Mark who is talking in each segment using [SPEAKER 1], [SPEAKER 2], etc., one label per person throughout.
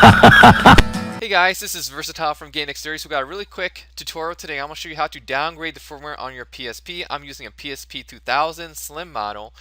[SPEAKER 1] Hey guys, this is Versatile from Game Dexterity. So we got a really quick tutorial today. I'm going to show you how to downgrade the firmware on your PSP. I'm using a PSP 2000 Slim model,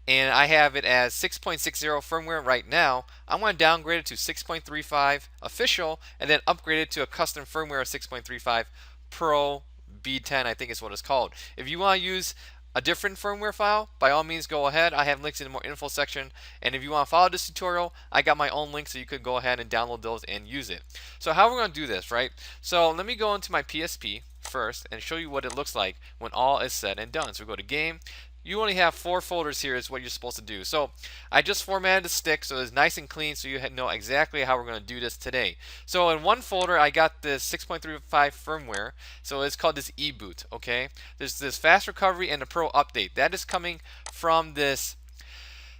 [SPEAKER 1] and I have it as 6.60 firmware right now. I'm going to downgrade it to 6.35 official, and then upgrade it to a custom firmware of 6.35 Pro B10, I think is what it's called. If you want to use a different firmware file, by all means go ahead. I have links in the more info section, and if you want to follow this tutorial, I got my own links so you could go ahead and download those and use it. So how we're going to do this, right? So let me go into my PSP first and show you what it looks like when all is said and done. So we go to game. You only have 4 folders here is what you're supposed to do. So I just formatted the stick so it's nice and clean so you know exactly how we're going to do this today. So in one folder I got this 6.35 firmware, so it's called this eBoot, okay? There's this fast recovery and the Pro update. That is coming from this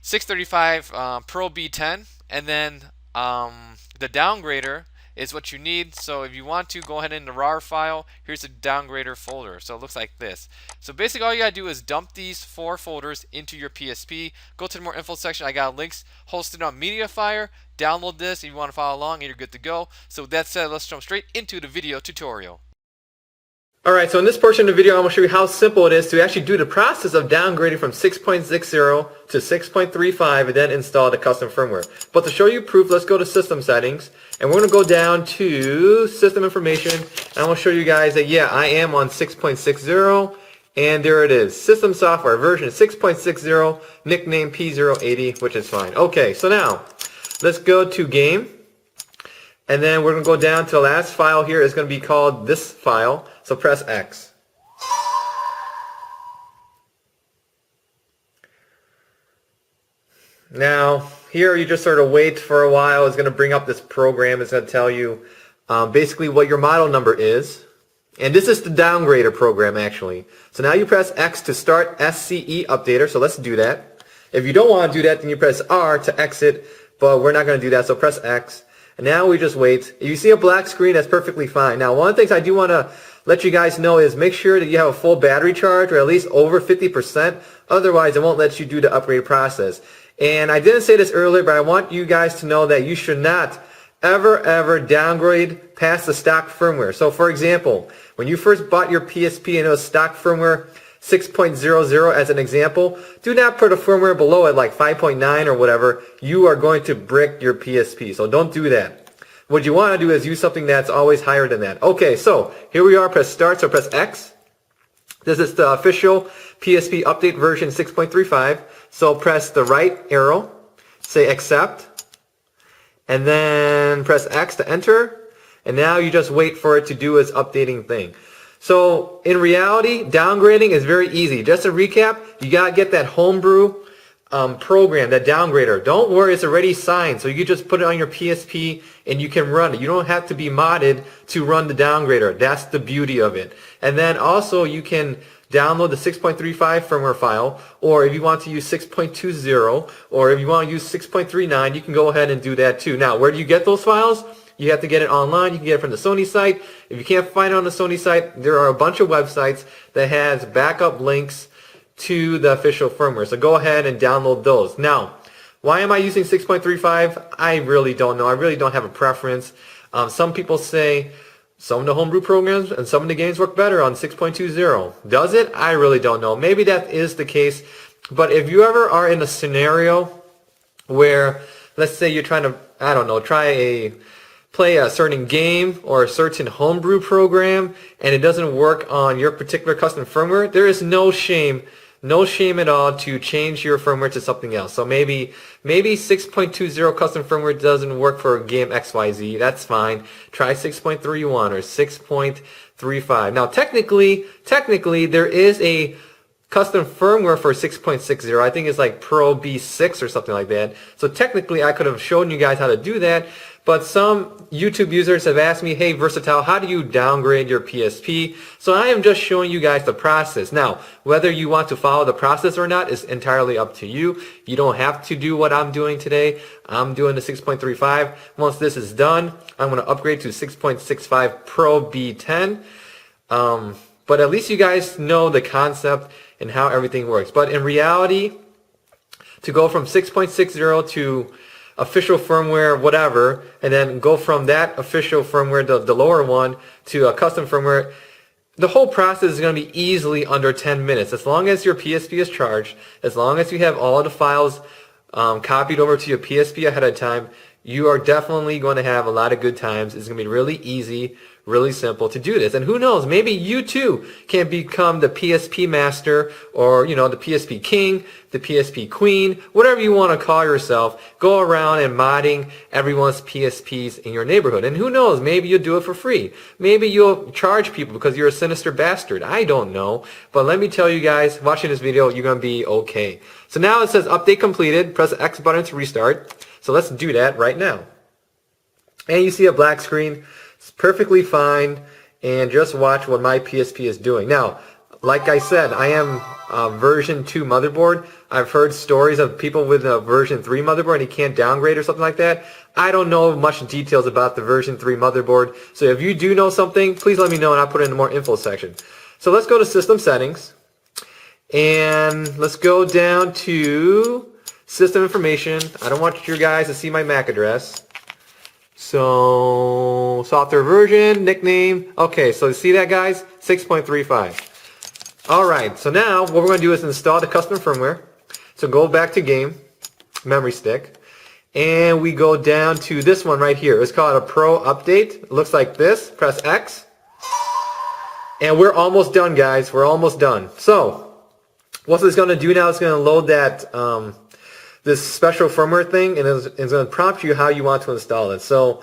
[SPEAKER 1] 635 Pro B10, and then the downgrader is what you need. So if you want to go ahead in the RAR file, here's the downgrader folder. So it looks like this. So basically all you gotta do is dump these 4 folders into your PSP. Go to the more info section. I got links hosted on MediaFire. Download this if you want to follow along and you're good to go. So with that said, let's jump straight into the video tutorial.
[SPEAKER 2] Alright, so in this portion of the video I'm going to show you how simple it is to actually do the process of downgrading from 6.60 to 6.35 and then install the custom firmware. But to show you proof, let's go to System Settings, and we're going to go down to System Information, and I'm going to show you guys that yeah, I am on 6.60, and there it is. System Software version 6.60, nickname P080, which is fine. Okay, so now let's go to Game. And then we're going to go down to the last file here. It's going to be called this file. So press X. Now, here you just sort of wait for a while. It's going to bring up this program. It's going to tell you basically what your model number is. And this is the downgrader program, actually. So now you press X to start SCE Updater. So let's do that. If you don't want to do that, then you press R to exit. But we're not going to do that, so press X. And now we just wait. If you see a black screen, that's perfectly fine. Now, one of the things I do want to let you guys know is make sure that you have a full battery charge, or at least over 50%. Otherwise, it won't let you do the upgrade process. And I didn't say this earlier, but I want you guys to know that you should not ever downgrade past the stock firmware. So, for example, when you first bought your PSP and it was stock firmware 6.00 as an example, do not put a firmware below it like 5.9 or whatever. You are going to brick your PSP, so don't do that. What you want to do is use something that's always higher than that. Okay, so here we are, press start, so press X. This is the official PSP update version 6.35, so press the right arrow, say accept, and then press X to enter, and now you just wait for it to do its updating thing. So in reality, downgrading is very easy. Just to recap, you gotta get that homebrew program, that downgrader. Don't worry, it's already signed, so you can just put it on your PSP and you can run it. You don't have to be modded to run the downgrader. That's the beauty of it. And then also you can download the 6.35 firmware file, or if you want to use 6.20, or if you want to use 6.39, you can go ahead and do that too. Now, where do you get those files? You have to get it online. You can get it from the Sony site. If you can't find it on the Sony site, there are a bunch of websites that has backup links to the official firmware. So go ahead and download those. Now, why am I using 6.35? I really don't know. I really don't have a preference. Some people say some of the homebrew programs and some of the games work better on 6.20. Does it? I really don't know. Maybe that is the case. But if you ever are in a scenario where, let's say you're trying to, I don't know, play a certain game or a certain homebrew program and it doesn't work on your particular custom firmware, there is no shame at all to change your firmware to something else. So maybe 6.20 custom firmware doesn't work for game XYZ. That's fine. Try 6.31 or 6.35. Now technically there is a custom firmware for 6.60. I think it's like Pro B6 or something like that. So technically I could have shown you guys how to do that. But some YouTube users have asked me, hey Versatile, how do you downgrade your PSP? So I am just showing you guys the process. Now, whether you want to follow the process or not is entirely up to you. You don't have to do what I'm doing today. I'm doing the 6.35. Once this is done, I'm going to upgrade to 6.65 Pro B10. But at least you guys know the concept and how everything works. But in reality, to go from 6.60 to official firmware, whatever, and then go from that official firmware, the lower one, to a custom firmware. The whole process is going to be easily under 10 minutes. As long as your PSP is charged, as long as you have all the files copied over to your PSP ahead of time, you are definitely going to have a lot of good times. It's going to be really easy, really simple to do this. And who knows, maybe you too can become the PSP Master, or the PSP King, the PSP Queen, whatever you want to call yourself. Go around and modding everyone's PSPs in your neighborhood. And who knows, maybe you'll do it for free. Maybe you'll charge people because you're a sinister bastard. I don't know. But let me tell you guys, watching this video, you're going to be okay. So now it says update completed. Press the X button to restart. So let's do that right now. And you see a black screen. It's perfectly fine. And just watch what my PSP is doing. Now, like I said, I am version 2 motherboard. I've heard stories of people with a version 3 motherboard and you can't downgrade or something like that. I don't know much details about the version 3 motherboard. So if you do know something, please let me know and I'll put it in the more info section. So let's go to System Settings. And let's go down to System Information. I don't want you guys to see my MAC address. So, software version, nickname. Okay, so see that, guys? 6.35. Alright, so now what we're going to do is install the custom firmware. So go back to Game, Memory Stick, and we go down to this one right here. It's called a Pro Update. It looks like this. Press X. And we're almost done, guys. We're almost done. So, what it's going to do now is going to load that this special firmware thing, and it's going to prompt you how you want to install it. So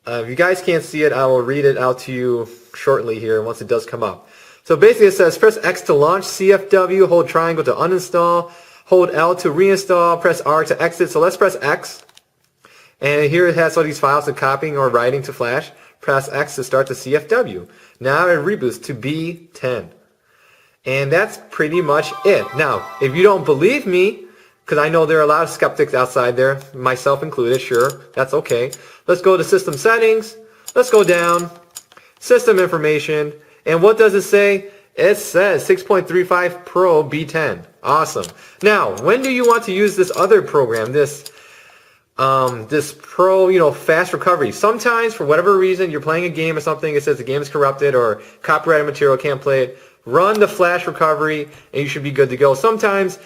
[SPEAKER 2] if you guys can't see it, I will read it out to you shortly here once it does come up. So basically it says press X to launch CFW, hold triangle to uninstall, hold L to reinstall, press R to exit. So let's press X. And here it has all these files to copying or writing to flash. Press X to start the CFW. Now it reboots to B10. And that's pretty much it. Now, if you don't believe me, because I know there are a lot of skeptics outside there, myself included, sure, that's okay. Let's go to System Settings. Let's go down, System Information, and what does it say? It says 6.35 Pro B10. Awesome. Now, when do you want to use this other program, this Pro, fast recovery? Sometimes, for whatever reason, you're playing a game or something, it says the game is corrupted or copyrighted material, can't play it. Run the flash recovery and you should be good to go. Sometimes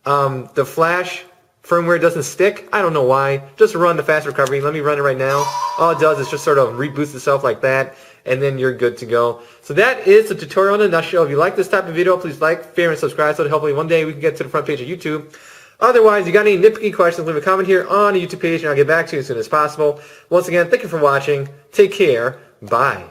[SPEAKER 2] the flash firmware doesn't stick. I don't know why. Just run the fast recovery. Let me run it right now. All it does is just sort of reboots itself like that, and then you're good to go. So that is the tutorial in a nutshell. If you like this type of video, please like, favorite, and subscribe so that hopefully one day we can get to the front page of YouTube. Otherwise, you got any nitpicky questions, leave a comment here on the YouTube page and I'll get back to you as soon as possible. Once again, thank you for watching. Take care. Bye.